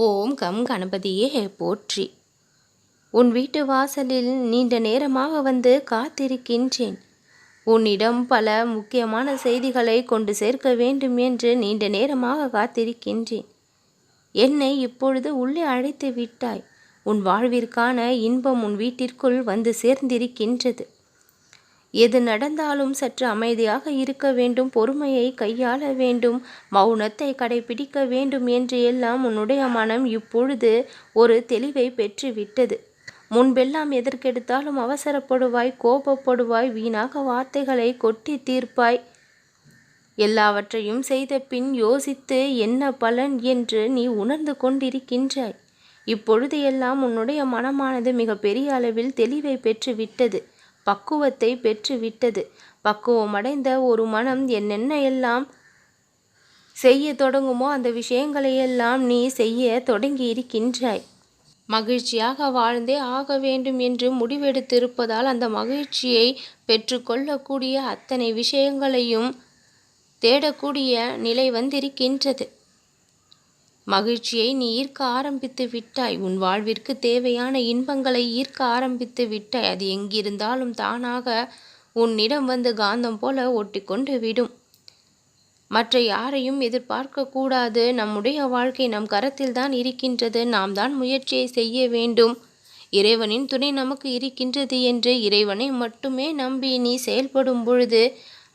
ஓம் come கணபதியே போற்றி. உன் வீட்டு வாசலில் நீண்ட நேரமாக வந்து காத்திருக்கின்றேன். உன்னிடம் பல முக்கியமான செய்திகளை கொண்டு சேர்க்க வேண்டும் என்று நீண்ட நேரமாக காத்திருக்கின்றேன். என்னை இப்பொழுது உள்ளே அழைத்து விட்டாய். உன் வாழ்விற்கான இன்பம் உன் வீட்டிற்குள் வந்து சேர்ந்திருக்கின்றது. எது நடந்தாலும் சற்று அமைதியாக இருக்க வேண்டும், பொறுமையை கையாள வேண்டும், மௌனத்தை கடைபிடிக்க வேண்டும் என்று எல்லாம் உன்னுடைய மனம் இப்பொழுது ஒரு தெளிவை பெற்றுவிட்டது. முன்பெல்லாம் எதற்கெடுத்தாலும் அவசரப்படுவாய், கோபப்படுவாய், வீணாக வார்த்தைகளை கொட்டி தீர்ப்பாய். எல்லாவற்றையும் செய்த பின் யோசித்து என்ன பலன் என்று நீ உணர்ந்து கொண்டிருக்கின்றாய். இப்பொழுது எல்லாம் உன்னுடைய மனமானது மிக பெரிய அளவில் தெளிவை பெற்றுவிட்டது, பக்குவத்தை பெற்றுவிட்டது. பக்குவமடைந்த ஒரு மனம் என்னென்ன எல்லாம் செய்ய தொடங்குமோ அந்த விஷயங்களையெல்லாம் நீ செய்ய தொடங்கி இருக்கின்றாய். மகிழ்ச்சியாக வாழ்ந்தே ஆக வேண்டும் என்று முடிவெடுத்திருப்பதால் அந்த மகிழ்ச்சியை பெற்றுக்கொள்ளக்கூடிய அத்தனை விஷயங்களையும் தேடக்கூடிய நிலை வந்திருக்கின்றது. மகிழ்ச்சியை நீ ஈர்க்க ஆரம்பித்து விட்டாய். உன் வாழ்விற்கு தேவையான இன்பங்களை ஈர்க்க ஆரம்பித்து விட்டாய். அது எங்கிருந்தாலும் தானாக உன்னிடம் வந்து காந்தம் போல ஒட்டி கொண்டு விடும். மற்ற யாரையும் எதிர்பார்க்க கூடாது. நம்முடைய வாழ்க்கை நம் கரத்தில் தான் இருக்கின்றது. நாம் தான் முயற்சியை செய்ய வேண்டும். இறைவனின் துணை நமக்கு இருக்கின்றது என்று இறைவனை மட்டுமே நம்பி நீ செயல்படும் பொழுது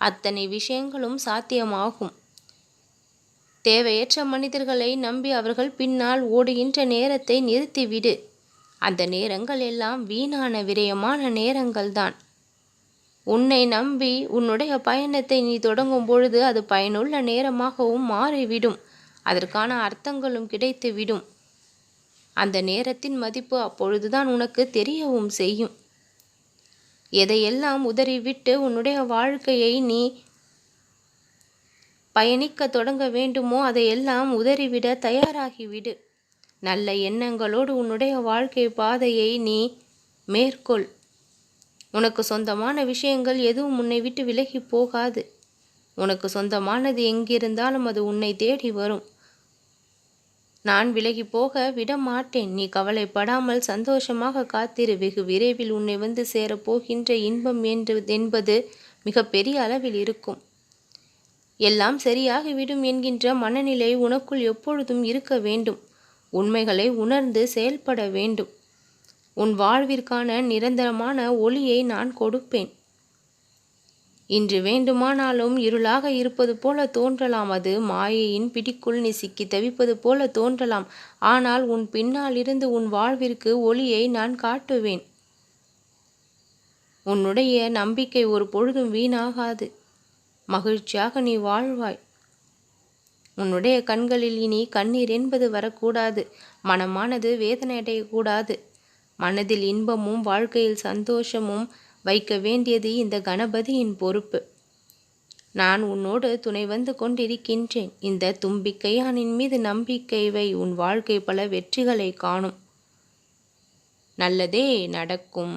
அத்தனை விஷயங்களும் சாத்தியமாகும். தேவையற்ற மனிதர்களை நம்பி அவர்கள் பின்னால் ஓடுகின்ற நேரத்தை நிறுத்திவிடு. அந்த நேரங்கள் எல்லாம் வீணான விரயமான நேரங்கள்தான். உன்னை நம்பி உன்னுடைய பயணத்தை நீ தொடங்கும் பொழுது அது பயனுள்ள நேரமாகவும் மாறிவிடும். அதற்கான அர்த்தங்களும் கிடைத்துவிடும். அந்த நேரத்தின் மதிப்பு அப்பொழுதுதான் உனக்கு தெரியவும் செய்யும். எதையெல்லாம் உதறிவிட்டு உன்னுடைய வாழ்க்கையை நீ பயணிக்க தொடங்க வேண்டுமோ அதையெல்லாம் உதறிவிட தயாராகிவிடு. நல்ல எண்ணங்களோடு உன்னுடைய வாழ்க்கை பாதையை நீ மேற்கொள். உனக்கு சொந்தமான விஷயங்கள் எதுவும் உன்னை விட்டு விலகி போகாது. உனக்கு சொந்தமானது எங்கிருந்தாலும் அது உன்னை தேடி வரும். நான் விலகி போக விட மாட்டேன். நீ கவலைப்படாமல் சந்தோஷமாக காத்திரு. வெகு விரைவில் உன்னை வந்து சேரப்போகின்ற இன்பம் என்பது மிக பெரிய அளவில் இருக்கும். எல்லாம் சரியாகிவிடும் என்கின்ற மனநிலை உனக்குள் எப்பொழுதும் இருக்க வேண்டும். உண்மைகளை உணர்ந்து செயல்பட வேண்டும். உன் வாழ்விற்கான நிரந்தரமான ஒளியை நான் கொடுப்பேன். இன்று வேண்டுமானாலும் இருளாக இருப்பது போல தோன்றலாம். அது மாயையின் பிடிக்குள் நீ சிக்கி தவிப்பது போல தோன்றலாம். ஆனால் உன் பின்னால் இருந்து உன் வாழ்விற்கு ஒளியை நான் காட்டுவேன். உன்னுடைய நம்பிக்கை ஒரு பொழுதும் வீணாகாது. மகிழ்ச்சியாக நீ வாழ்வாய். உன்னுடைய கண்களில் இனி கண்ணீர் என்பது வரக்கூடாது. மனமானது வேதனை அடையக்கூடாது. மனதில் இன்பமும் வாழ்க்கையில் சந்தோஷமும் வைக்க வேண்டியது இந்த கணபதியின் பொறுப்பு. நான் உன்னோடு துணை வந்து கொண்டிருக்கின்றேன். இந்த தும்பிக்கையானின் மீது நம்பிக்கை வை. உன் வாழ்க்கை பல வெற்றிகளை காணும். நல்லதே நடக்கும்.